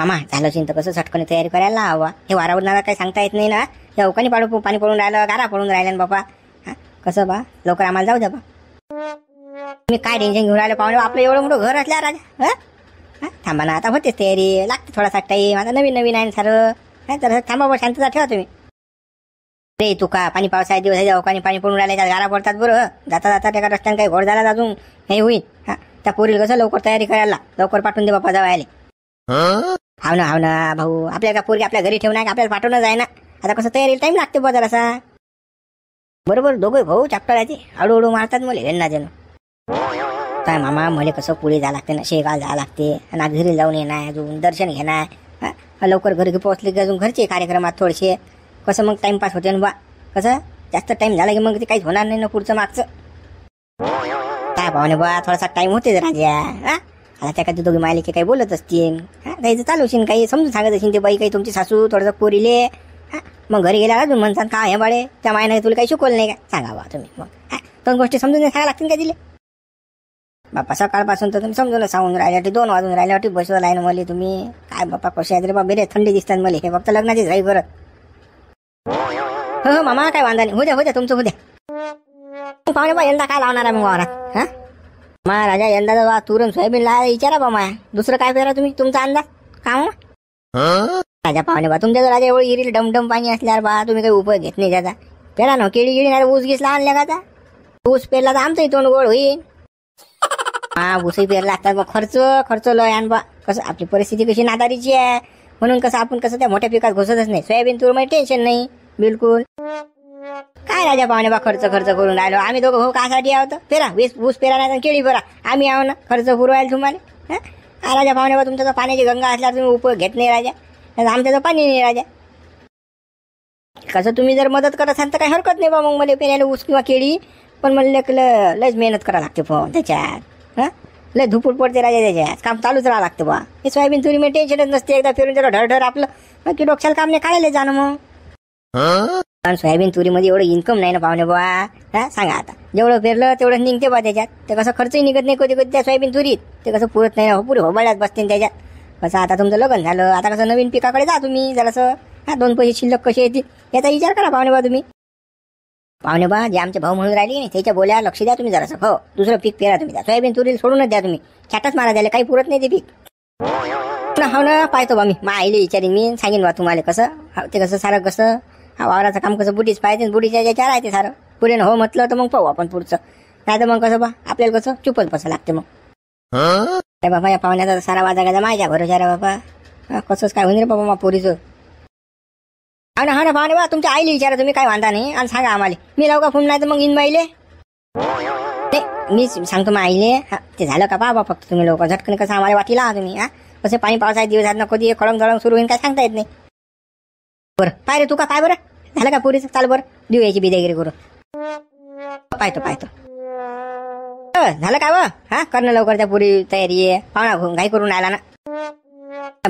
मामा झालं असेल तर कसं झटकन तयारी करायला हवा. हे वारा उडणारा काही सांगता येत नाही ना. या उकानी पाणी पडून राहिलं, गारा पडून राहिल्या ना बापा. कसं बा लवकर आम्हाला जाऊ द्या बा. तुम्ही काय टेन्शन घेऊन राहिलं पाहुणे, आपलं एवढं मोठं घर असल्या राजा. थांबा ना, आता होतेच तयारी, लागते थोडासा टाईम. आता नवीन नवीन आहे सारं. तर थांबा बा, शांतता ठेवा तुम्ही. रे तुका पाणी पावसाळ्यात दिवस आहे, उकानी पाणी पडून राहिल्या, गारा पडतात बरं. जाता जाता त्या रस्त्याने काही घोड झाला अजून हे होईल. त्या पोरीला कसं लवकर तयारी करायला, लवकर पाठवून दे बापा जावायले. हाव ना भाऊ, आपल्याला पोरगी आपल्या घरी ठेवून आपल्याला पाठवणं आहे ना. आता कसं तयारीला टाइम लागते बा जरासा. बरोबर दोघं भाऊ चॅप्टराचे हळूहळू मारतात मला यांना जण. काय मामा मला कसं पुढे जावं लागते ना, शेगाव जावं लागते आणि घरी जाऊन येणार, अजून दर्शन घेणार. लवकर घरी पोहोचले की अजून घरचे कार्यक्रमात थोडेसे कसं मग टाइमपास होते ना बा. कसं जास्त टाइम झाला की मग ते काहीच होणार नाही ना पुढचं मागचं. काय पाहुणे बा थोडासा टाइम होते राजा. आता त्या काही दोघी मायले की काही बोलत असतील, काही चालू असेल, काही समजून सांगत असेल ते बाई, काही तुमची सासू थोडंसं पोरीले. मग घरी गेल्या अजून म्हणतात का हे बाळे त्या मायने तुला काही शिकवलं नाही का, सांगा बा तुम्ही. मग दोन गोष्टी समजून सांगा लागतील का दिले बाप्पा. सकाळपासून तर तुम्ही समजून सांगून राहिल्यासाठी 2 वाजून राहिल्यासाठी बसवला आहे ना मला तुम्ही. काय बाप्पा कसे आहेत रे बा, बेरे थंडी दिसतात मला. हे फक्त लग्नाची जाई करत. हो मामा काय वांधा नाही, हो द्या तुमचं हो द्या. पाहुणे बा यंदा काय लावणार आहे मग वावरात. राजा यंदा तुरण सोयाबीन ला विचारा बा माया. दुसरं काय करा तुम्ही, तुमचा अंदाज का राजा. पाहुणे बा तुमच्या राजा एवढी हिरील डमडम पाणी असल्यावर बा तुम्ही काही उपयोग घेत नाही त्याचा. पेरा ना केळी गिळी नाही, ऊस घिसला आणल्या का. ऊस पेरला तर आमचंही तोंड गोड होईल. ऊसही पेरला लागतात बा. खर्च लय आण बा. कसं आपली परिस्थिती कशी नादारीची आहे, म्हणून कसं आपण कसं त्या मोठ्या पिकात घुसतच नाही. सोयाबीन तूर मध्ये टेन्शन नाही बिलकुल. काय राजा पाहुणे बा खर्च करून राहिलो आम्ही दोघं भाऊ. कासाठी आहोत पेरा ऊस पेरा नाही केळी बरा आम्ही आहो ना. खर्च पुरवायला तुम्हाला. राजा पाहुणे बा तुमच्या पाण्याची गंगा असल्यावर तुम्ही उपयोग घेत नाही राजा. आमच्याचं पाणी नाही राजा. कसं तुम्ही जर मदत करत असाल तर काही हरकत नाही बा मग मला पेरायला ऊस किंवा केळी. पण मला लयच मेहनत करावं लागते पण त्याच्यात. लय धुपूट पडते राजा त्याच्यात. काम चालूच राहावं लागतं बा. हे सोयाबीन तुरी मी टेन्शनच नसते. एकदा फिरून जरा ढरढर आपलं की डोक्याला काम नाही काढायला जाणं मग. पण सोयाबीन तुरीमध्ये एवढं इन्कम नाही ना पाहुणे बा. सांगा आता जेवढं पेरलं तेवढं निघते बा त्याच्यात. ते कसं खर्चही निघत नाही कधी त्या सोयाबीन तुरीत. ते कसं पुरत नाही पुरे होबाळ्यात बसते त्याच्यात. कसं आता तुमचं लग्न झालं, आता कसं नवीन पिकाकडे जा तुम्ही जरासं. 2 पैसे शिल्लक कसे येतील याचा विचार करा पाहुणे बा तुम्ही. पाहुणे बा जे आमचे भाऊ म्हणून राहिले त्याच्या बोल्या लक्ष द्या तुम्ही जरासं. हो दुसरं पीक पेरा तुम्ही. सोयाबीन तुरीला सोडूनच द्या तुम्ही. छाटच मारा द्यायला काही पुरत नाही ते पीक. हो ना पाहतो बा मी. आईले विचारीन मी, सांगेन बा तुम्हाला कसं ते कसं सारं कसं वावराचं काम कसं बुडीच पाहिजे. बुडीच्या याच्यावर आहे ते सारं. पुढे हो म्हटलं तर मग पाहू आपण पुढचं. नाही तर मग कसं बा आपल्याला कसं चुपच बसावं लागते मग. अरे बाबा या पाहुण्याचा सारा वाजा गाजा माझ्या भरोशा रे बाबा. कसंच काय होईल रे बाबा मा पोरीचं. हा ना पाहुणे बा तुमच्या आईला विचारा तुम्ही, काय वांधा नाही. आणि सांगा आम्हाला. मी लावू का फोन, नाही तर मग इन बाईले मी सांगतो मग आईले. ते झालं का बाबा फक्त तुम्ही लोक झटकन कसं आम्हाला वाटी लावा तुम्ही. कसं पाणी पावसाचे दिवस आहेत ना, कधी खळंग धळंग सुरू होईल काय सांगता येत नाही. बरं पाय रे तू का पाय बरं. झालं का पोरीचं चाल बरं देऊ यायची बिदागिरी करून. पाहतो झालं का बा. करणं लवकर त्या पुरी तयारी आहे. पाहुणा घाई करून आला ना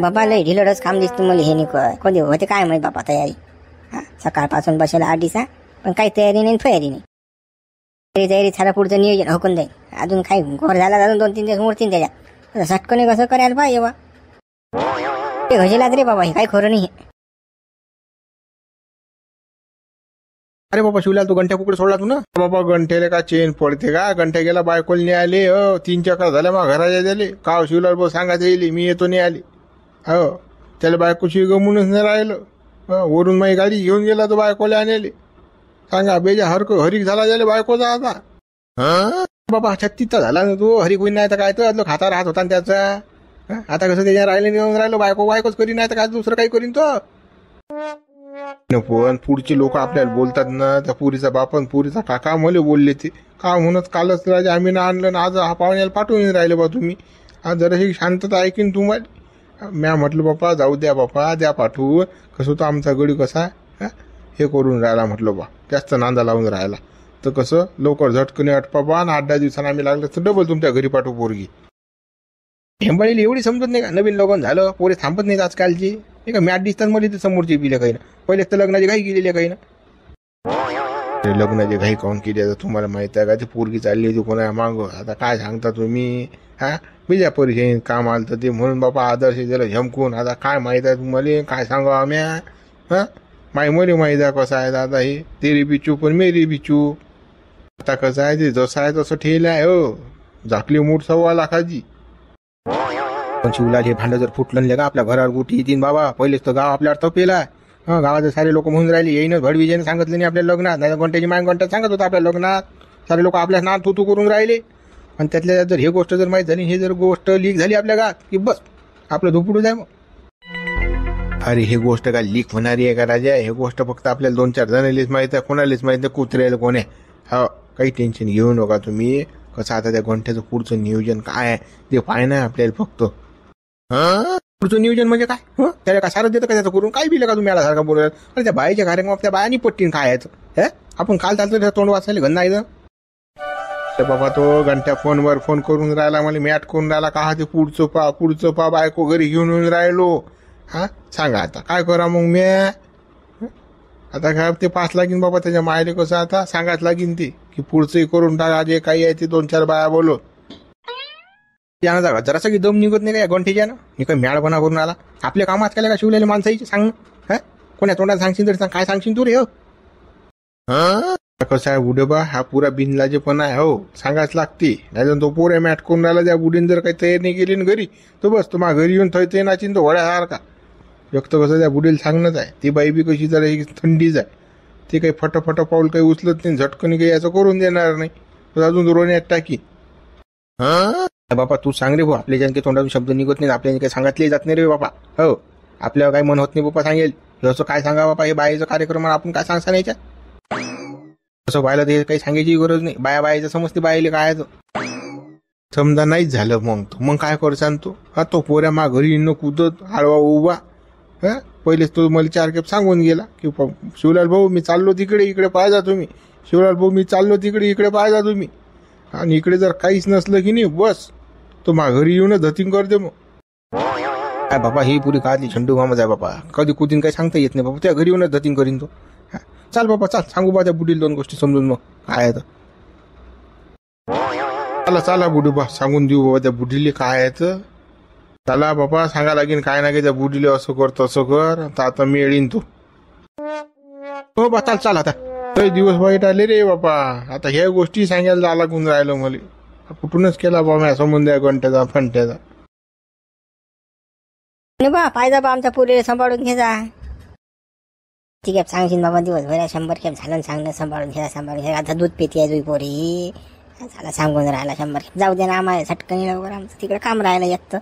बाबा. लय ढिलडच काम दिसतं मला. हे नाही कधी होते काय माहित बाबा तयारी. सकाळपासून बसायला 8 दिवसा पण काही तयारी नाही फयारी नाही. तयारी सारा पुढचं नियोजन होकून जाईल. अजून काही घोर झाला अजून 2-3 दिवस मोडतील त्याच्यात. झटकने कसं करायला पाहिजे बा. ते घजेलाच रे बाबा हे काही खरं नाही. अरे बाबा शिवलाल तू घंट्या कुकडे सोडला तू ना बाबा. घंट्याला का चेन पडते का. घंट्या गेला बायकोल नाही आले. 3 चक्कर झाल्या मग घराच्या झाले का शिवलाल भाऊ सांगायचं येईल मी येतो नाही आले. हो त्याला बायकोशी गमूनच नाही राहिलं. वरून माझी गाडी घेऊन गेला तो बायकोला आणले. सांगा बेजा हरिक झाला झाले बायकोचा आता. बाबा 36 झाला ना तो. हरिक होईन नाही तर काय तर खाता राहत होता त्याचा. आता कसं त्याच्या राहिले घेऊन राहिलो. बायकोच करीन नाही तर काय दुसरं काही करीन तो. पण पुढचे लोक आपल्याला बोलतात ना. त्या पुरीचा बापन पुरीचा काका मला बोलले ते का म्हणत कालच राजा आम्ही ना आणलं ना आज हा पाहुण्याला पाठवून राहिले बा तुम्ही. आज जराशी शांतता ऐकीन तुम्हाला. म्या म्हटलं बापा जाऊ द्या बापा द्या पाठवून. कसं होतं आमचा गडी कसा हे करून राहिला म्हटलं बा. जास्त नांदा लावून राहिला तर कसं लवकर झटकने अटपा बा. आणि 8-10 दिवसांना आम्ही लागलं तर डबल तुमच्या घरी पाठवू पोरगी. हेंबाळीला एवढी समजत नाही का. नवीन लग्न झालं पोरे थांबत नाहीत आजकालची नाही का. 8 दिसतात मला ते समोरची पिल्या काही ना. पहिलेच तर लग्नाची काही गेलेली काही ना. ते लग्नाची घाई काऊन केली आता तुम्हाला माहित आहे का? ती पोरगी चालली होती कोणा माग. आता काय सांगता तुम्ही? हा बिजा परिचय काम आलं तर ते म्हणून बाबा आदर्श दिलं झमकून. आता काय माहित आहे तुम्हाला? काय सांगा आम्ही? हा मला माहित आहे कसं आहे दादा. हे तेरी बिचू पण मेरी बिचू. आता कसं आहे ते जसं आहे तसं ठेल आहे हो. झाकली मूठ 1.25 लाखाची. पण शिवलाल हे भांडं जर फुटलं का आपल्या घरावर गुटी येतील बाबा. पहिलेच तर गाव आपल्यावर तपेला आहे. हा गावाचे सारे लोक म्हणून राहिले येईनच भडविजयने सांगितलं नाही आपल्या लग्नात. नाही घंट्याची माय घंट्यात सांगत होता आपल्या लग्नात. सारे लोक आपल्या नाव तू करून राहिले. आणि त्यातल्या जर हे गोष्ट जर माहीत झाली, हे जर गोष्ट लीक झाली आपल्या गावात की बस आपलं धुपडू जाय मग. अरे हे गोष्ट काय लीक होणारी आहे का राजा? हे गोष्ट फक्त आपल्याला 2-4 जणांनाच माहित आहे. कोणालाच माहित नाही कुत्र्याला कोण आहे. हो काही टेन्शन घेऊ नका तुम्ही. कसं आता त्या घंट्याचं पुढचं नियोजन काय आहे ते पाय नाही आपल्याला फक्त. पुढचं नियोजन म्हणजे काय? त्याला काय सारं देतं का त्याचं करून? काय बिलं का तुम्ही सारखा बोलत? अरे त्या बाईच्या कार्यक्रमात त्या बायानी पट्टीन काय आहे? आपण काल चालतो त्या तोंड वाचायला घन नाही बाबा. तो घंट्या फोनवर फोन करून राहिला मला मॅट करून राहिला का ते पुढचं पा बायको घरी घेऊन येऊन राहिलो. हा सांगा आता काय करा मग मी? आता काय ते 5 लागीन बाबा त्याच्या मायले. कसं आता सांगाच लागीन ती की पुढचंही करून टाका. जे काही आहे ते 2-4 बाया बोलून त्यानं जागा जरासा की दम निघत नाही का घंटेच्यानं? मी काही मॅळपणा करून आला. आपल्या कामात काय का शिवलेले माणसाची सांग. हा कोण्या तोंडात सांगशील तरी सांग. काय सांगशील तू रे? हो कसं आहे बुडेबा हा पुरा बिनलाजेपणा आहे हो. सांगाच लागते. नाही तो पोऱ्या मॅट करून राहिला. त्या बुडीन जर काही तयार नाही केली ना घरी तर बस तुम्हाला घरी येऊन थैते नाचीन तो वड्यासारखा. व्यक्त कसं त्या बुडीला सांगणंच आहे. ती बाई बी कशी जरा थंडीच आहे. ते काही फटाफट पाऊल काही उचलत नाही. झटकन काही याचं करून देणार नाही. अजून रोण्यात टाकी. बाबा तू सांग रे भाऊ. आपल्या ज्यांचे तोंडातून शब्द निघत नाही. आपल्याला काही सांगितले जात नाही रे बाबा. हो आपल्याला काही मन होत नाही बाबा. सांगेल असं काय सांगा बाबा. हे बाईचं कार्यक्रम आपण काय सांगता नाही याच्यात? असं व्हायला ते काही सांगायची गरज नाही. बायाचं समजते बाईले काय समजा नाहीच झालं मग काय करसान तू? हा तो पोऱ्या मा घरी न कुदत आडवा उभा. हा पहिलेच तो मला 4 खेप सांगून गेला की शिवलाल भाऊ मी चाललो तिकडे इकडे पाहायचा तुम्ही. शिवलाल भाऊ मी चाललो तिकडे इकडे पाहायचा तुम्ही. आणि इकडे जर काहीच नसलं की नाही बस तो मा घरी येऊनच धतिंग करते मग. काय बाबा ही पुरी काढली झंडू मामाच आहे बाबा. कधी कुठून काही सांगता येत नाही बाबा. त्या घरी येऊनच धतिंग करीन तो. चाल बाबा चाल सांगू बा त्या बुडीला 2 गोष्टी समजून मग काय आहे. चला बुडूबा सांगून देऊ बाबा त्या बुडीले काय आहे. चला बाबा सांगा लागेल काय नाही त्या बुडीले असं कर तसं कर. आता मी येईन तू. हो बा चाल आता. दिवस वाईट आले रे बाबा. आता ह्या गोष्टी सांगायला जा लागून राहिलो मला. कुठूनच केला बा माझ्या संबंध घंट्याचा फंट्याचा. बा पाहिजे बा आमच्या पुरीला सांभाळून घे जा. ठीक आहे सांगशील बाबा. दिवसभर 100 खेप झालं सांगणं. सांभाळून घ्या आता दूध पिती आहे तुझी पोरी. झाला सांगून राहिला 100 खेप. जाऊ दे ना आम्हाला सटकणी लवकर. आमचं तिकडे काम राहिलं येत.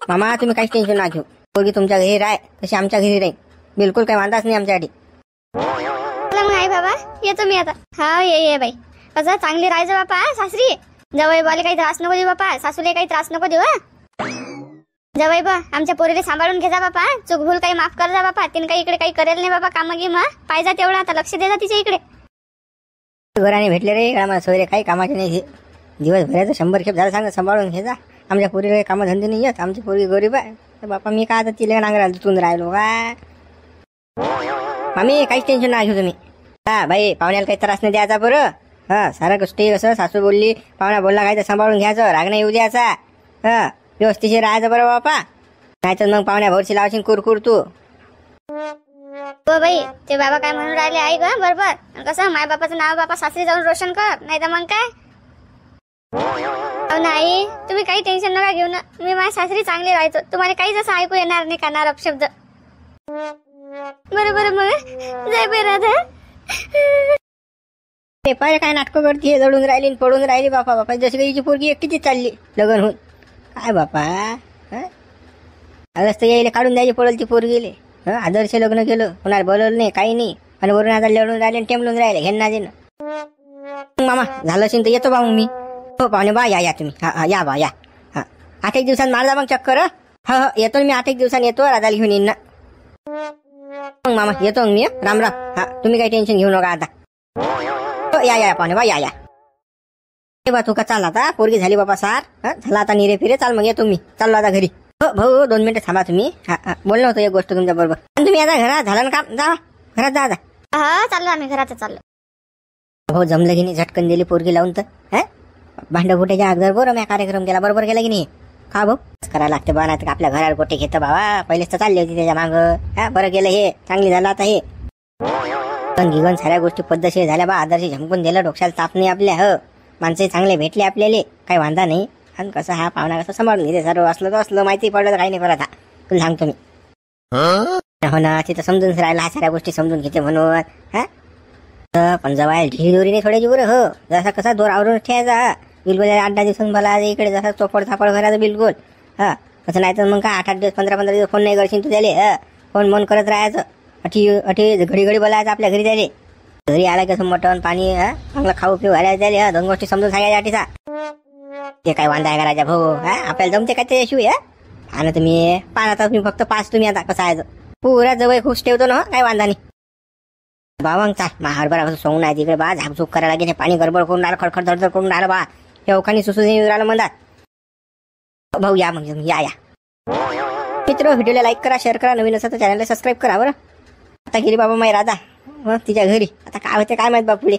मामा तुम्ही काहीच टेन्शन ना घेऊ. पोरगी तुमच्या घरी राह तशी आमच्या घरी राहील. बिलकुल काही वांधाच नाही आमच्यासाठी. मग आई बाबा येतो मी आता. हा ये बाई. कसं चांगली राहायचं बापा सासरी. जवळ बाले काही त्रास नको देऊ बापा. सासूले काही त्रास नको देऊ. जवळ बा आमच्या पोरीला सांभाळून घे जा बापा. चूक भूल काही माफ कर जा बापा. तिने काही इकडे काही करेल नाही बाबा. कामं घे मग पाहिजे तेवढं आता लक्ष दे जा तिच्या इकडे. घराने भेटले रे आम्हाला सोयरे काही कामाचे नाही. दिवसभराचं 100 खेप झालं सांगा सांभाळून घे जा. आमच्या पोरीला काही कामं धंदे नाही येत. आमची पोरगी गरीब आहे. तर बापा मी काय आता तिला नांगराला तुतून राहिलो का? मामी काहीच टेन्शन नाही घेऊ तुम्ही. हा बाई पाहुण्याला काही त्रास नाही द्यायचा बरं. हा सारा गोष्टी कसं सासू बोलली पाहुणा बोलला काय तर सांभाळून घ्यायचं. राग नाही येऊ द्यायचा. हा व्यवस्थिशीर राहायचं बरं बापा. नाहीतर मग पाहुण्या भरशी लावशील कुरकुर तू. हो बाई ते बाबा काय म्हणून राहिले आई ग बरोबर. कसं माय बापाचं नाव बापा सासरी जाऊन रोशन कर. नाही तर मग काय नाही तुम्ही काही टेन्शन नका घेऊ ना. मी माझ्या सासरी चांगली राहायचो. तुम्हाला काही जसं ऐकू येणार नाही कानार अपशब्द. बरोबर मग जय बाई राधा. पेपर काय नाटकं करते. जळून राहिली पडून राहिली बापा. जशी काही हिची पोरगी एकटीच चालली लग्न होऊन. काय बापा रस्ते यायला काढून द्यायची पडेल ती पोरगीले. आदर्श लग्न केलं कोणाला बोलवलं नाही काही नाही. आणि वरून आता लढून राहिले टेमलून राहिले घेणं देणं. मामा झालं असेल तर येतो बा मग मी. हो पाहुणे बा या तुम्ही. हा या बा या. हा 8 दिवसात मारला मग चक्कर. हो येतो मी 8 दिवसांनी येतो. राधाला घेऊन येईन ना मग मामा. येतो मग मी. राम राम. हा तुम्ही काही टेन्शन घेऊ नका आता. हो या पाहुणे बा या. बा तू का चाल आता. पोरगी झाली बाबा सार. झाला आता निरे फिरे. चाल मग येतो मी. चाललो आता घरी. हो भाऊ 2 मिनिटं थांबा तुम्ही. हा बोलणं होतं एक गोष्ट तुमच्या बरोबर. तुम्ही आता घरात झालं ना काम. जा घरात जा आता. हा चाललो आम्ही घरात चाललो. भाऊ जमलं की नाही झटकन दिली पोरगी लावून तर हा भांडं फुटायच्या अगोदर बरं मी कार्यक्रम केला बरोबर केला की नाही का भाऊ करायला लागते बा नाही आपल्या घराला गोटे घेतं बाबा पहिलेच तर चालली होती त्याच्या मागं हा बरं केलं हे चांगली झालं आता हे पण गिगन साऱ्या गोष्टी पद्धतशीर झाल्या बा आदर्शी झमकून दिलं डोक्याला ताप नाही आपल्या हो माणसं चांगले भेटले आपल्याला काही वांधा नाही आणि कसं हा पाहुणा कसं सांभाळून घेते सर्व असलं तर असलं माहिती पडलं तर काही नाही परत हा तुला सांगतो मी हो ना तिथं समजून राहिला साऱ्या गोष्टी समजून घेते म्हणून हा पण जवळ ढिरीदोरीने थोड्याची बरं हो जसा कसा दोर आवरून ठेवायचा बिलकुल 8-10 दिवसांनी मला इकडे जसा चोपड थापड करायचं बिलकुल हा तसं नाही तर मग काय 8-8 दिवस 15-15 दिवस फोन नाही करशील तू त्याले फोन मन करत राहायचं अठी घडी बोलायचं आपल्या घरी त्याले घरी आला की असं मटण पाणी चांगलं खाऊ पिऊ घालायचं त्याले 2 गोष्टी समजून सांगायच्या अटीचा ते काय वांदा आहे करायचा भाऊ आपल्याला जमते काय त्याशिवाय आणि तुम्ही पाहता तुम्ही फक्त 5 तुम्ही आता कसं आहे पुरा जवळ खुश ठेवतो ना काय वांदा नाही बाबा चाल हरभरा कसं सोंग नाही तिकडे बा झाकझूक करायला गेले पाणी गडबड करून राहिलं खडखड धडधड करून राहिलं बा हे ओखानी सुसू राहिलं म्हणतात भाऊ या मग या मित्र व्हिडिओला लाईक करा शेअर करा नवीन असं तर चॅनलला सबस्क्राईब करा बरं आता गेली बाबा माई राधा तिच्या घरी आता काय होते काय माहित बाप पुढे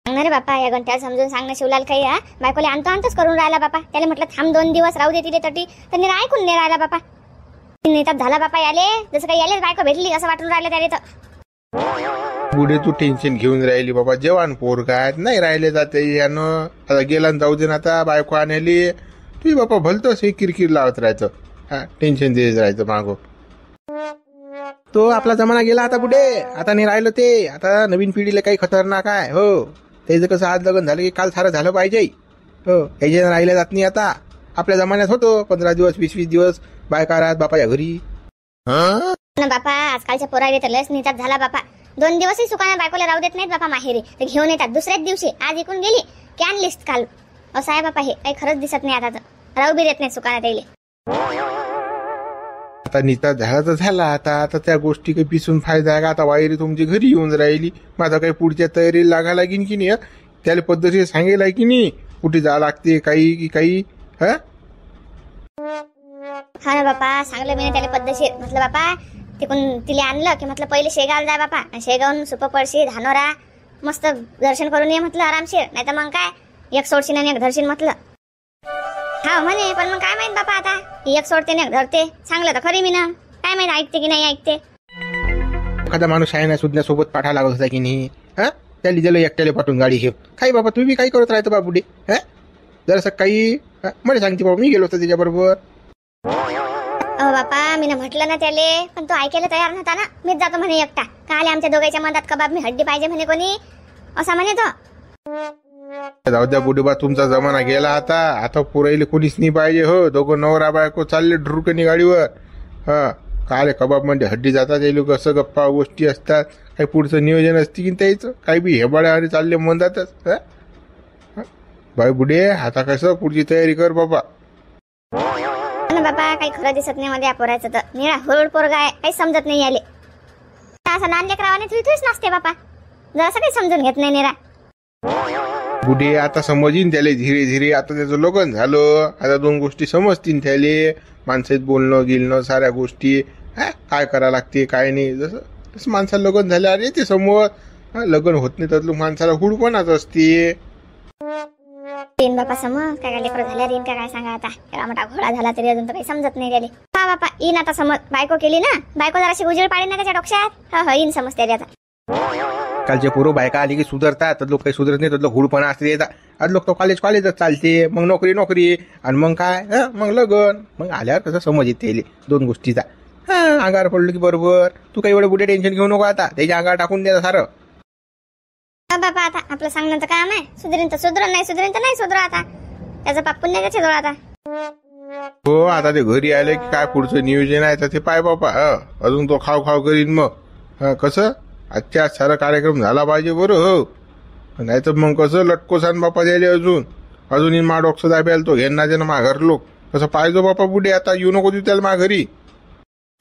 सांगणार रे बापा या घंट्याला समजून सांगणं शिवलाल काही बायकोले आणतोच करून राहिला बापा त्याला म्हटलं थांब 2 दिवस राहू दे तिथे तटी त्यांनी ऐकून नाही राहिला बापा नेतात झाला बापा याले जसं काही याले बायको भेटली असं वाटून राहिलं त्याला तर पुढे तू टेन्शन घेऊन राहिली बाबा जेवण पोर काय नाही राहिले जाते यानं आता गेला जाऊ दे ना आता बायको आणली तुझी बापा भलतोच हे किरकिर लावत राहायचं टेन्शन देत राहायचं मागो तो आपला जमाना गेला आता पुढे आता नाही राहिलं ते आता नवीन पिढीला काही खतरनाक आहे हो त्याचं कसं आज लग्न झालं की काल सारं झालं पाहिजे हो याच्या राहिलं जात नाही आता आपल्या जमान्यात होतो 15 दिवस 20-20 दिवस बायका राहत बापाच्या घरी बापा आजकालच्या पोराले तर लस नेतात झाला बापा 2 दिवसही सुखाने बायकोला राहू देत नाहीत बापा माहेरी ते घेऊन येतात दुसऱ्याच दिवशी आज इकून गेली कॅन लिस्ट काल असं आहे बापा हे काही खरंच दिसत नाही आता तर राहू बी देत नाही सुखाने त्याला आता निता झाला तर झाला आता त्या गोष्टी काही पिसून फायदा आहे का आता वायरी तुमची घरी येऊन राहिली माझा काही पुढच्या तयारीला लागा लागेल की नाही त्याला पद्धतीने सांगेल की नाही कुठे जा लागते काही की काही हा ना बापा सांगलं मी त्याला पद्धतशीर म्हटलं बापा तिकून तिला आणलं की म्हटलं पहिले शेगावला जाय बापा शेगावून सुपपळशी धानोरा मस्त दर्शन करून ये म्हटलं आरामशीर नाही तर मग काय एक सोडशीन आणि एक धरशीन म्हटलं हा म्हणे पण मग काय माहित बापा आता एक सोडते ना एक धरते सांगलं तर खरी मी ना काय माहित ऐकते की नाही ऐकते एखादा माणूस आहे ना सुज्ञासोबत पाठा लागत होता की नाही त्या लिजेला एकट्याला पाठवून गाडी घेऊ काही बाबा तुम्ही काही करत राहतो बाबुडे जरासं काही मला सांगते बाबा मी गेलो होतो त्याच्याबरोबर बापा मी म्हटलं ना त्याले पण तो ऐकायला तयार नव्हता ना मीच जातो म्हणे एकटा काल आमच्या दोघांच्या मनात कबाब मी हड्डी पाहिजे म्हणे कोणी असा म्हणे तो जाऊ द्या बुडीबा तुमचा जमाना गेला आता पुरायले कोणीच नाही पाहिजे हो दोघं नवरा बायको चालले ढुरकणी गाडीवर काले कबाब म्हणजे हड्डी जातात हे लोक असं गप्पा गोष्टी असतात काही पुढचं नियोजन असते की त्याचं काही बी हेबाड्यावर चालले म्हणतातच बाई बुडे आता कसं पुढची तयारी कर बाबा बाबा काही खरं दिसत नाही मध्ये पोरायचं तर निळा हुरड पोरगा आहे काही समजत नाही आले असं लहान लेकरावाने तुझीच नसते बापा जरासं काही समजून घेत नाही निरा बुढे आता समजीन त्याले धीरे धीरे आता त्याचं लग्न झालं आता 2 गोष्टी समजतील त्याले माणसात बोलणं गिलणं साऱ्या गोष्टी काय करा लागते काय नाही जसं माणसाला लग्न झाल्यावर येते समोर लग्न होत नाही तर माणसाला हुडपणाच असते तीन बापा समज काय काय लेकर झाल्या रीन काय सांगा आता एवढा मोठा घोडा झाला तरी अजून तर काही समजत नाही त्याले बापा येईन आता समज बायको केली ना बायको जराशी उजेड पाडेल ना त्याच्या डोक्यात येईन समज त्याला आता कालचे पोरं बायका आली की सुधारतात तर लोक काही सुधरत नाही तर हुडपणा असते आज लोक तो कॉलेजच चालते मग नोकरी आणि मग काय मग लग्न मग आल्यावर कसं समज येते 2 गोष्टीचा अंगावर पडलो की बरोबर तू काही एवढे बुढे टेन्शन घेऊ नको आता त्याच्या अंगावर टाकून द्या सारं बाबा आता आपलं सांगण्याचं काम आहे सुधरीन तर नाही सुधरा आता त्याचं पाप पुण्य त्याच्या जवळ आता हो आता ते घरी आले की काय पुढचं नियोजन आहे तर ते पाय बापा अजून तो खाव करीन मग कसं आजच्या सारा कार्यक्रम झाला पाहिजे बरं हो नाही तर मग कसं लटकोसान बापा द्यायले अजून मा डॉक्टर दाब्याला तो घेणार ना मा घर लोक कसं पाहिजे बापा बुढे आता येऊ नको देऊ त्याला मा घरी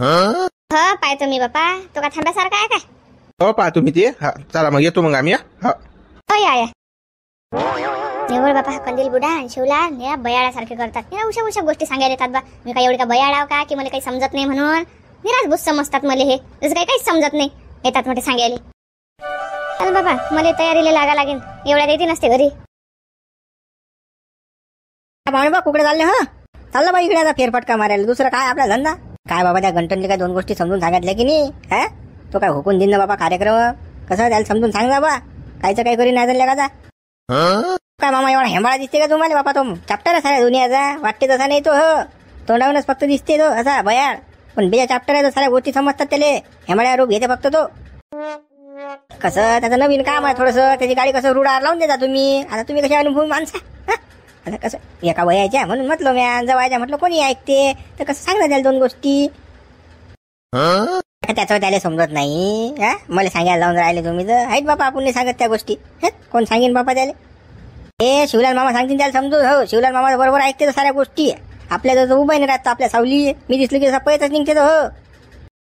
पाहतो मी बापा तो का थांब्यासारखा आहे काय हो पहा तुम्ही ते चला मग येतो मग आम्ही या निवड बापा कंदील बुडा आणि शिवला या बयाळासारखे करतात या उशा गोष्टी सांगायला येतात बा मी काही एवढी का बयाळाव का की मला काही समजत नाही म्हणून निराश बुस समजतात मला हे जसं काही काहीच समजत नाही येतात मोठे सांगायला चल बाबा मला तयारीला लागा लागेल, एवढ्या येते नसते घरी. पाहुणे बा कुकडे चालले हा? चाललं बा इकडे आता फेरफटका मारायला, दुसरं काय आपला धंदा काय बाबा. त्या गंटनने काय 2 गोष्टी समजून सांगितल्या की नाही? हा तो काय हुकून देईन ना बाबा कार्यक्रम, कसं त्याला समजून सांग बा. कायचं काही करी नाही झालं का काय मामा, एवढा हेंबाळा दिसते का तुम्हाला बापा? तो चॅप्टर आहे साऱ्या दुनियाचा, वाटते तसा नाही तो. हो तोंडावूनच फक्त दिसते तो असा भयाळ, पण बेजा चॅप्टर आहे तो, साऱ्या गोष्टी समजतात त्याला. हेंबाळ्या रूप घेते फक्त तो. कसं त्याचं नवीन काम आहे थोडंसं, त्याची गाडी कसं रुडार लावून देता तुम्ही. आता तुम्ही कशा अनुभवी माणसा, आता कसं एका वयाच्या म्हणून म्हटलं म्या, जवळच्या म्हटलं कोणी ऐकते तर कसं सांगता त्याला 2 गोष्टी. त्याचं त्याला समजत नाही. मला सांगायला जाऊन राहिले तुम्ही तर आहेत बापा, आपण नाही सांगत त्या गोष्टी. कोण सांगेन बापा त्याला? हे शिवलाल मामा सांगतील त्याला समजून. हो शिवलाल मामा बरोबर ऐकते तर साऱ्या गोष्टी. आपल्या जवळ उभा नाही राहतो, आपल्या सावली मी दिसलो की पळतच निघते तो.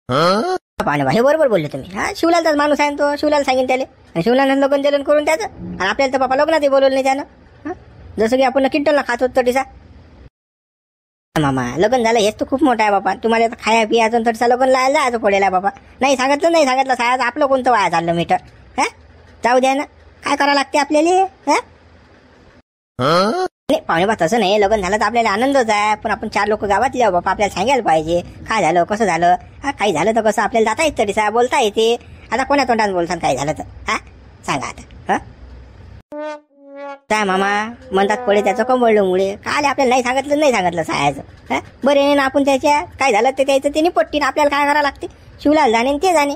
हो पाहुणे बा हे बरोबर बोलले तुम्ही. शिवलालचाच माणूस आहे तो, शिवलाल सांगेन त्याला. आणि शिवलाल लग्न जलन करून त्याचं, आणि आपल्याला तर बापा लग्नात बोलवलं नाही त्यानं. जसं की आपण किट्टलला खात होतो तटीसा. मामा लग्न झालं हेच तर खूप मोठं आहे बाबा. तुम्हाला तर खाया पियाचं तटसा लग्न लायला जायचं पडेल बाबा. नाही सांगितलं सायाचं आपलं कोणतं वाया चाललं मीटर. जाऊ द्या ना, काय करावं लागते आपल्याला. नाही पाहुणे बा तसं नाही, लग्न झालं तर आपल्याला आनंदच आहे, पण आपण 4 लोक गावातले बाबा, आपल्याला सांगायला पाहिजे काय झालं कसं झालं. काही झालं तर कसं आपल्याला जाता येत तरीसा बोलता येते. आता कोण्या तोंडात बोलसान काय झालं तर सांगा आता. काय मामा म्हणतात पडे त्याचं कमळलं मुळे, काय आपल्याला नाही सांगितलं सायाचं. बरे नाही ना आपण त्याच्या काय झालं ते त्याचं ते निपट्टीन, आपल्याला काय करावं लागते. शिवलाल जाणे ते जाणे.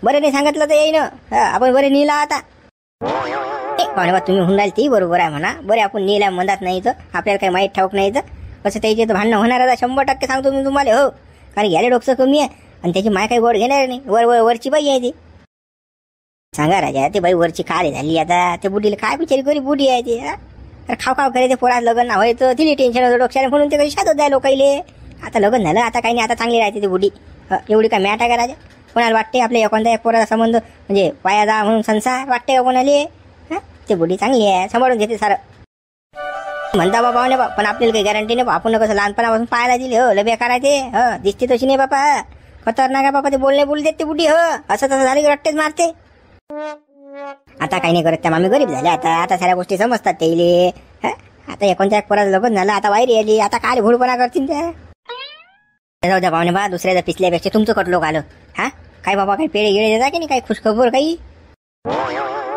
बरं नाही सांगितलं तर येईन आपण बरे नेला आता. पाहुणे बा तुम्ही हुंडाल ते बरोबर आहे म्हणा. बरे आपण नेल्या म्हणतात नाही तर आपल्याला काही माहीत ठाऊक नाही तर कसं त्याचे तर भांडणं होणार आता 100% सांगतो मी तुम्हाला. हो कारण घ्यायला डोकसं कमी आहे आणि त्याची माय काही गोड घेणार नाही. वरची बाई आहे ती. सांगा राजा ते बाई वरची काळी झाली आता. ते बुडीला काय बिचारी गरीब बुडी आहे ती. खाव करे ते पोळा लग्न व्हायचं तिला टेन्शन होतं डोक्याला, म्हणून ते कधी शादत द्या लोकाईले. आता लग्न झालं आता काही नाही, आता चांगली राहते ती बुडी. एवढी काय मॅट आहे का राजा? कोणाला वाटते आपल्या एखाद्या पोराचा संबंध म्हणजे पाया जा म्हणून संसार वाटते का कोणाले? ते बुडी चांगली आहे, सांभाळून घेते सारं म्हणता बाबा नाही बा. पण आपल्याला काही गॅरंटी नाही बा. आपण कसं लहानपणापासून पाहायला दिले. हो लय बेकार आहे ते. दिसते तशी नाही बापा, खतरनाक आहे बापा. ते बोलले देत ते बुडी. असं तसं झालं की रट्टेच मारते. आता काही नाही करत त्या मामी, गरीब झाले आता साऱ्या गोष्टी समजतात त्याले. आता एकोणत्या पोराचं लग्न झालं, आता वायरी आली, आता काय भूडपणा करतील त्या. जाऊ द्या पाहुणे बा, दुसऱ्याचं पिसल्यापेक्षा तुमचं कटलोक आलं. काय बाबा काही पेढे गिळे देता की नाही, काही खुशखबर काही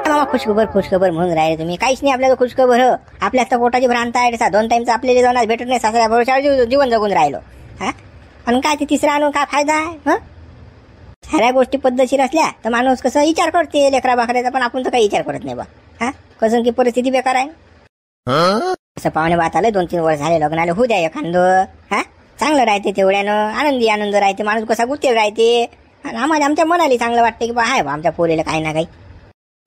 मामा? खुशखबर म्हणून राहिले तुम्ही. काहीच नाही आपल्याला खुशखबर. आपल्या तर पोटाची भ्रांत आहे. 2 टाइमचं आपल्याला जाणार भेटत नाही, सासऱ्या भरोशावर जीवन जगून राहिलो. आणि काय ते तिसरं आणून काय फायदा आहे? साऱ्या गोष्टी पद्धतशीर असल्या तर माणूस कसं विचार करते लेकरा बाकऱ्याचा, पण आपण तर काही विचार करत नाही बा. कसं की परिस्थिती बेकार आहे. असं पाहुणे बात आलं 2-3 वर्ष झाले लग्नाला, होऊ द्या एखादं. चांगलं राहते तेवढ्यानं, आनंद राहते माणूस, कसा गुतेल राहते. आणि आम्हाला आमच्या मनाला चांगलं वाटतं की बा आहे बा आमच्या पोरीला काही ना काही.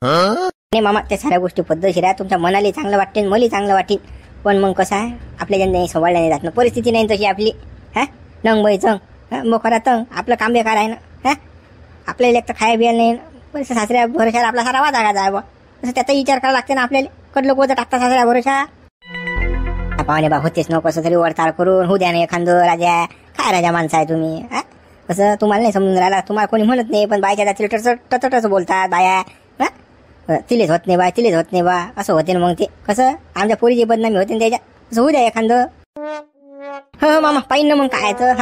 नाही मामा त्या साऱ्या गोष्टी पद्धतशीर आहे, तुमच्या मनाला चांगलं वाटते, मला चांगलं वाटेल. पण मग कसं आहे आपल्या ज्यांनी सांभाळल्या नाही जात ना, परिस्थिती नाही तशी आपली. नंग बाई चंग मोखरा तंग, आपलं काम बेकार आहे ना. आपल्याला एक तर खाया बिया नाही, पैसे सासऱ्या भरोशावर आपला सारा वादा आहे बा. तसं त्याचा विचार करावा लागते ना आपल्याला. कडलं कोणतं टाकता सासऱ्या भरोशा. पाहुणे बा होतेच न कसं तरी वडताळ करून होऊ द्या ना एखादं. राजा काय राजा माणसं आहे तुम्ही. कसं तुम्हाला नाही समजून राहिला, तुम्हाला कोणी म्हणत नाही, पण बायच्या जातीला टचटच बोलतात बाया. तिलेच होत नाही बा असं होते ना. मग ते कसं आमच्या पोरीची बदनामी होते त्याच्या. असं होऊ द्या एखादं. हो मामा पाहिन ना मग काय तर.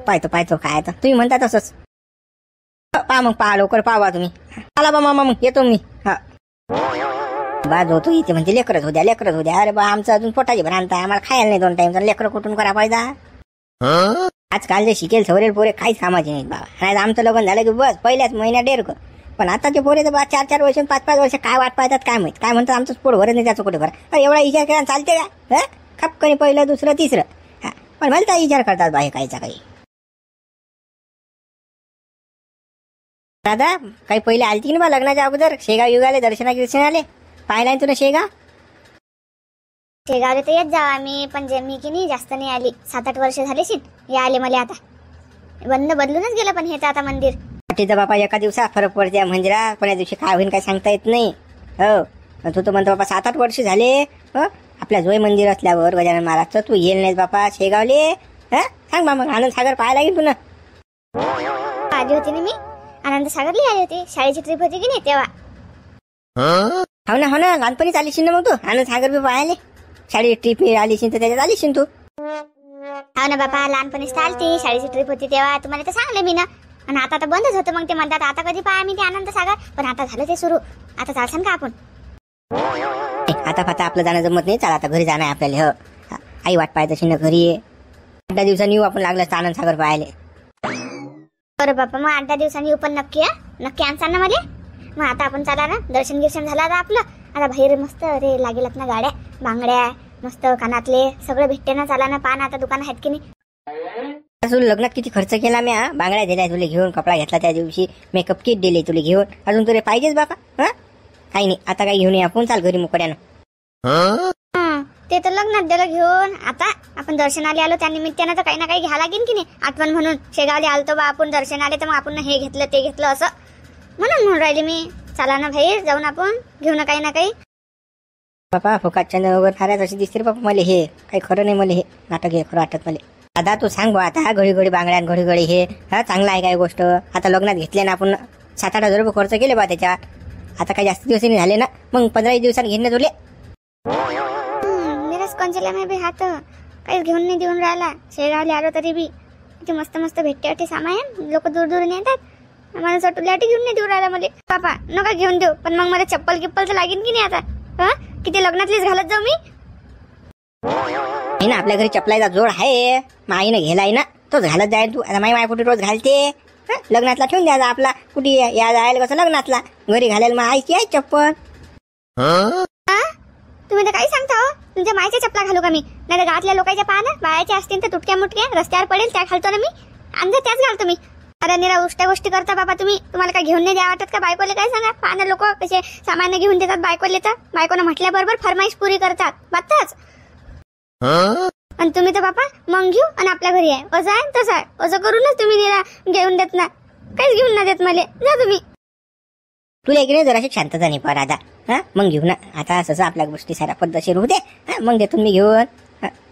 पाहतो काय तर तुम्ही म्हणता तसंच. पहा लवकर पाहा तुम्ही. आला बा मामा मग येतो मी. बाज होतो इथे म्हणते लेकरच होऊ द्या. अरे बा आमचं अजून पोटाची भ्रांत आहे, आम्हाला खायला नाही 2 टाइम. लेकरं कुठून करा पाहिजे. आजकाल जे शिकेल सवरेल पोरे काहीच कामाचे नाहीत बाबा. नाही आमचं लग्न झालं की बस पहिल्याच महिन्यात डेरक. पण आताचे पोरे तर बा 4-4 वर्ष 5-5 वर्ष काय वाट पाहतात काय माहित. काय म्हणतात आमचं पोट भरत नाही त्याचं कुठे भर. एवढा विचार केला चालते का? खपकणी पहिलं दुसरं तिसरं. पण भलता विचार करतात बाहे काहीचा काही. दादा काही पहिले आलती की ना बा लग्नाच्या अगोदर शेगाव युगाले दर्शनाले पाहिला आहे तुला शेगाव? शेगावले तर येत जावा आम्ही, पण जे मी की नाही जास्त नाही आली. 7-8 वर्ष झाले शिट आले मला. आता बदलूनच गेलं पण हे तर आता मंदिर. तिथं बापा एका दिवसात फरक पडते मंदिरात, पण या दिवशी काय होईल काय सांगता येत नाही. हो तू तर म्हणतो बापा 7-8 वर्ष झाले. आपल्या जोय मंदिर असल्यावर गजानन महाराजचं तू येईल नाहीस बापा शेगावले. सांग बा मग आनंद सागर पाहायला लागेल तुला. आली होती ना मी, आनंद सागरला आले होते, शाळेची ट्रिप होती की नाही तेव्हा. हो ना लहानपणीच आलीशी ना मग तू आनंद सागर बी पाहिले. शाळेची ट्रिप आलीशी तर त्याच्यात आलीशी तू. हो ना बापा, लहानपणीच चालती, शाळेची ट्रिप होती तेव्हा तुम्हाला तर सांगले मी ना. आणि आता तर बंदच होतं, मग ते म्हणतात आता कधी पाहा मी ते आनंद सागर. पण आता झालं ते सुरू, आता चालसान का आपण. आता फाता आपलं जाणं जमत नाही, चला आता घरी जाणं आहे आपल्याला. हो आई वाट पाहत अशी ना घरी ये. 8 दिवसांनी येऊ आपण, लागलं आनंद सागर पाहायला. बरं बापा, मग 8 दिवसांनी येऊ, पण नक्की नक्की आणसान ना मला. मग आता आपण चला ना, दर्शन गिर्शन झालं आता आपलं. आता बाहेर मस्त रे लागेलात ना गाड्या, बांगड्या मस्त कानातले सगळं भेटते ना. चला ना, पहा ना आता दुकान आहेत की नाही. अजून लग्नात किती खर्च केला मी. बांगड्या दिल्या तुला घेऊन, कपडा घेतला त्या दिवशी, मेकअप किट दिले तुला घेऊन. अजून तुला पाहिजेच बाबा. हा काही नाही, आता काही घेऊन ये आपण, चाल घरी मुकड्यानं. ते तर लग्नात दिलं घेऊन. आता आपण दर्शनाला आलो त्या निमित्तानं तर काही ना काही घ्या लागेल की नाही, आठवण म्हणून. शेगावले आलतो बा आपण दर्शनाले, तर मग आपण हे घेतलं ते घेतलं असं म्हणून राहिले मी. चला ना भाई, जाऊन आपण घेऊ ना काही ना काही. बापा फुकाट चंद्र वगैरे फारच अशी दिसते रे बापा मला. हे काही खरं नाही मला, हे नाटक हे खरं वाटत मला. आता तू सांग बा, आता घडी घडी बांगड्या घडी घडी हे चांगलं आहे काय गोष्ट. आता लग्नात घेतले ना आपण 7-8 हजार रुपये खर्च केले बा त्याच्यात. आता काही जास्त दिवस नाही झाले ना, मग 15 दिवसांनी घेऊन तुले. निरस कोणच्याला मी बी हात काहीच घेऊन नाही देऊन राहिला. शेगावले आलो तरी बी किती मस्त मस्त भेटते वाटे सामान. लोक दूर दूर येतात, मला चटुल्याटी घेऊन नाही देऊन राहिला मला. पापा नका घेऊन देऊ, पण मग मला चप्पल गिप्पल तर लागेल की नाही आता. किती लग्नातलीच घालत जाऊ मी. ना आपल्या घरी चपलाचा जोड आहे, माईनं घेलाय ना, तोच घालत जाय तू. आता माई कुठे रोज घालते. लग्नातला ठेवून द्यायचा आपला, कुठे या जायला कसं लग्नातला, घरी घालायला मग आईची आहे चप्पल. तुम्ही तर काही सांगता हो, तुमच्या मायच्या चपला घालू का मी. नाही तर गावातल्या लोकांच्या पहा ना, बायाच्या असतील तर तुटक्या मुटक्या रस्त्यावर पडेल त्या घालतो ना मी. अंदर त्याच घालतो मी. अरे निरा उष्ट्या गोष्टी करता बाबा तुम्ही. तुम्हाला काय घेऊन नाही द्या वाटत का बायकोले. काय सांगा, पहा ना लोक कसे सामान्य घेऊन देतात बायकोले. तर बायकोनं म्हटल्याबरोबर फरमाईश पुरी करतात बातच. आणि तुम्ही तर बापा मग घेऊ आणि आपल्या घरी आहे असं आहे तसं आहे असं करूनच तुम्ही निरा घेऊन देत ना. काहीच घेऊन ना देत मला. जा तुम्ही. तुला इकडे जराशी शांतता नाही पर आता. मग घेऊ ना आता, असं आपल्या गोष्टी साऱ्या पद्धतशीर होऊ दे. मग देतो मी घेऊन.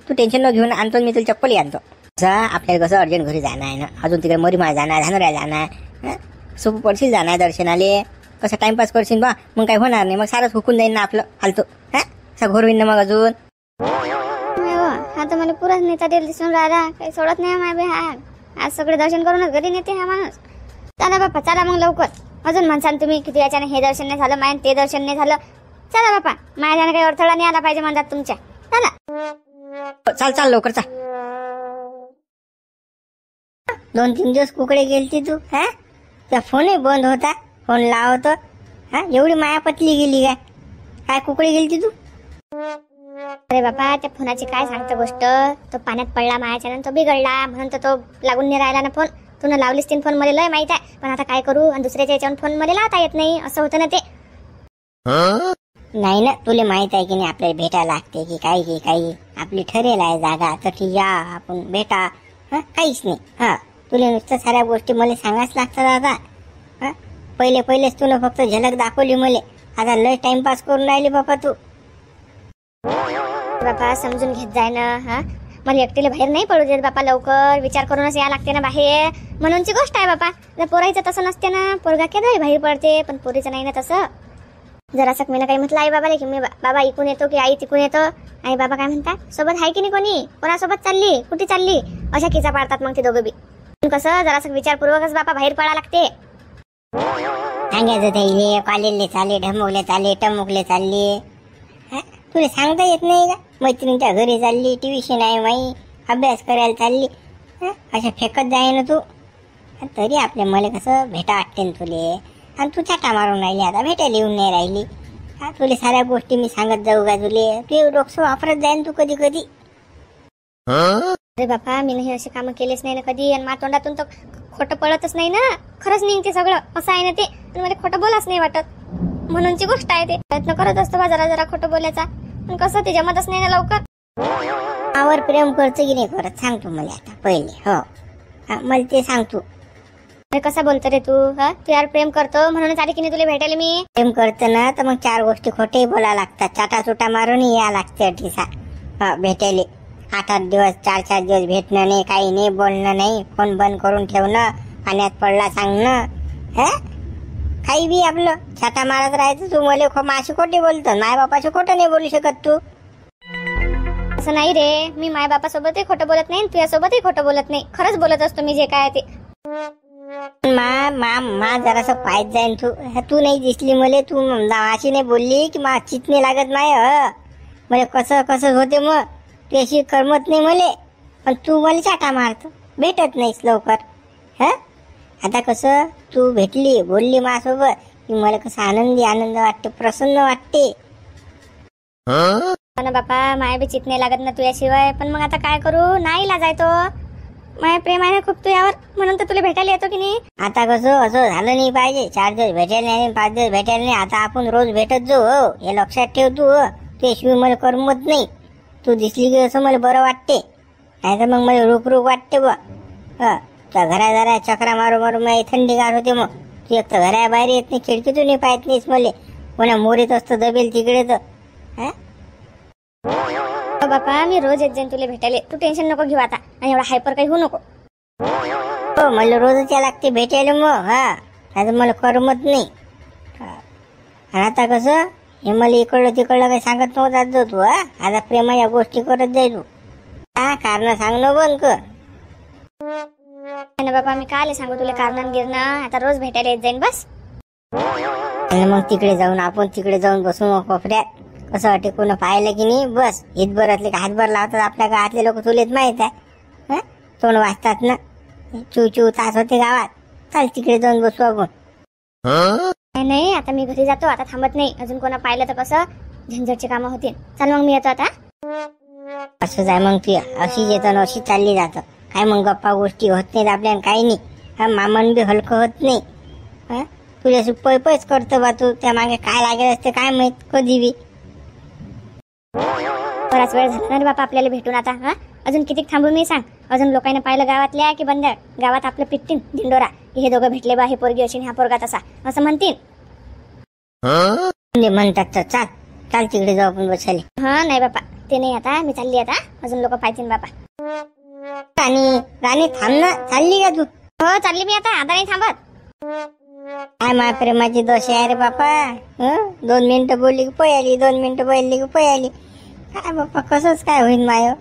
तू टेन्शन न घेऊन आणतो मी तुला चप्पल आणतो. आपल्याला कसं अर्जंट घरी जाणार आहे ना, अजून तिकडे मरीमाळ जाणार, धानोऱ्या जाणार, सोपं पडशील जाणार दर्शनाले. कसं टाइमपास करशील बा, मग काही होणार नाही. मग सारंच हुकून जाईन ना आपलं फालतू. असं घोर होईन ना मग अजून. हा तर मला पुराच नेता दिसून राहिला, काही सोडत नाही माय हा. आज सगळे दर्शन करूनच घरी नेते हा माणूस. चला बापा चला मग लवकर. अजून म्हणसान तुम्ही किती याच्याने हे दर्शन नाही झालं, मायन ते दर्शन नाही झालं. चला बापा, माझ्याने काही अडथळा नाही आला पाहिजे म्हणतात तुमच्या. चला चाल लवकर चाल. 2-3 दिवस कुकडे गेलती तू. त्या फोनही बंद होता, फोन लावतो. एवढी माया पतली गेली काय कुकडे गेलती तू. अरे बापा, त्या फोनाची काय सांगतो गोष्ट. तो पाण्यात पडला मायाच्या, तो बिघडला म्हणून तर तो लागून नाही राहिला ना फोन. तू न लावलीस तीन फोन मला लय माहित आहे, पण आता काय करू. आणि दुसऱ्याच्या याच्यावर फोन मला लावता येत नाही, असं होतं ना ते. नाही ना, तुला माहित आहे की नाही आपल्याला भेटायला लागते की काही आपली ठरेल आहे जागा, तर ठीक या आपण भेटा. काहीच नाही. तुला नुसतं साऱ्या गोष्टी मला सांगायच लागतात आता. पहिलेच तुला फक्त झलक दाखवली मला, आता लय टाइमपास करून राहिली बापा तू. बापा समजून घेत जाय ना. मला एकटीला बाहेर नाही पडू देत बापा. लवकर विचार करूनच या लागते ना बाहेर, म्हणूनची गोष्ट आहे बापा. जर पोराईचं तसं नसते ना, पोरगा केव्हाही बाहेर पडते, पण पोरीचं नाही ना तसं. जरासं मी काही म्हटलं आई बाबाला की मी बाबा इकून येतो की आई तिकून येतो. आई बाबा काय म्हणतात, सोबत आहे की नाही कोणी, कोणासोबत चालली, कुठे चालली, अशा किचा पाडतात मग ते दोघं बी. कसं जरासं विचारपूर्वकच बापा बाहेर पडा लागते. सांगायचं ते कॉलेजले चालले, ढमोगले चालले, टमुकले चालले. तुला सांगता येत नाही का, मैत्रिणीच्या घरी चालली, ट्युशन आहे माई, अभ्यास करायला चालली. अशा फेकत जाय ना तू. तरी आपल्या मला कसं भेटा वाटते ना तुले. आणि तू चाटा मारून राहिली, आता भेटायला येऊन नाही राहिली. तुला साऱ्या गोष्टी मी सांगत जाऊ का तुले. तू डोकं वापरत जाईन तू कधी कधी. अरे बापा, मी हे असे कामं केलेच नाही ना कधी. आणि माझ्या तोंडातून तर खोटं पडतच नाही ना, खरंच निघते सगळं. असं आहे ना ते, मला खोटं बोलाच नाही वाटत, म्हणूनची गोष्ट आहे ते. प्रयत्न करत असतो बा जरा खोटं बोलायचा, पण कसं ते जमतच नाही ना लवकर. आवर प्रेम करतो की नाही करत सांग तू मला आता पहिले. हो मला ते सांग तू. अरे कसा बोलतो रे तू. तू यार प्रेम करतो म्हणूनच आली की नाही तुला भेटायला मी. प्रेम करतो ना तर मग 4 गोष्टी खोटे बोला लागतात, चाटा चुटा मारून या लागते अटीसा भेटायला. 8-8 दिवस 4-4 दिवस भेटणं नाही, काही नाही, बोलणं नाही, फोन बंद करून ठेवणं, पाण्यात पडला सांगणं. हा काही बी आपलं छाता मारत राहायचं. तू मले माशी खोटे बोलतो, माय बापाशी खोटं नाही बोलू शकत तू. असं नाही रे, मी माय बापासोबतही खोटं बोलत नाही, तुझ्यासोबतही खोटं बोलत नाही. खरंच बोलत असतो मी जे काय ते. मा जरासं पायत जाईन तू. तू नाही दिसली मले, तू अशी नाही बोलली की मा चित नाही लागत माय. मला कसं कसं होते मग, तू अशी करमत नाही मले. पण तू मला चाटा मारतो, भेटत नाहीस लवकर. ह आता कसं तू भेटली बोलली माझ्यासोबत की मला कसं आनंद वाटते, प्रसन्न वाटते. ना बापा, माया बी चित नाही लागत ना तुझ्याशिवाय. पण मग आता काय करू, नाही लाजाय तो. माया प्रेम आहे ना खूप तू यावर, म्हणून तर तुला भेटायला येतो की नाही. आता कसं असं झालं नाही पाहिजे. 4 दिवस भेटायला नाही, 5 दिवस भेटायला नाही. आता आपण रोज भेटत जाऊ. हो हे लक्षात ठेव तू. त्याशिवाय मला करमत नाही. तू दिसली की असं मला बरं वाटते, नाही तर मग मला रुक वाटते बा. त्या घरा चक्रा मारू मला थंडीगार होते. मग तू एक तर घरा बाहेर येत नाही, खिडकीतून नाही पाहत नाहीस मला. कोणा मोरीत असतं दबेल तिकडे तर. बापा मी रोज येत जाईन तुला भेटायला, तू टेन्शन नको घेऊ आता. आणि एवढा हायपर काही होऊ नको. हो मला रोजच या लागते भेटायला मग. नाही तर मला करमत नाही. आणि आता कसं हे मला इकडलं तिकडलं काही सांगत नव्हता जाऊ तू. आता प्रेमाच्या गोष्टी करत जाईल तू. कारण सांगणं बंद कर. ना बापा मी काल सांगू तुला कारण गिरणं. आता रोज भेटायला येत जाईन बस. आणि मग तिकडे जाऊन बसू मग कोपऱ्यात. कसं वाटते कोण पाहिलं की नाही, बस हितभरातले का हातभर लावतात. आपल्या गावातले लोक तुलेच माहित आहे. तोंड वाचतात ना, चू तास होते गावात. चाल तिकडे जाऊन बसू आपण. नाही आता मी घरी जातो, आता थांबत नाही. अजून कोणा पाहिलं तर कसं झंझटची कामं होतील. चल मग मी येतो आता. असंच आहे मग तू अशीच येतं ना अशी चालली जातं. काय मग गप्पा गोष्टी होत नाहीत आपल्याला, काही नाही. मामन बी हलकं होत नाही. तुझ्याशी पैच करतो बा तू. त्या मागे काय लागेल असते काय माहित कधी बी. बराच वेळ झाला ना बापा आपल्याला भेटून आता. अजून किती थांबू मी सांग. अजून लोकांना पाहिलं गावातल्या की बंद गावात आपलं पिट्टीन दिंडोरा हे दोघं भेटले बा, हे पोरगी अशी हा पोरगा तसा असं म्हणतील. म्हणतात तर चाल तिकडे जाऊ आपण बसायला. नाही बापा ते नाही, आता मी चालली आता. अजून लोक पाहिजे बापा. राणी थांब ना, चालली का तू? हो चालली मी आता नाही थांबत. काय मा प्रेमाची दोष आहे रे बापा. 2 मिनिटं बोलली की पळाली, 2 मिनिटं बोलली की पळाली. काय बाप्पा कसंच काय होईल माय.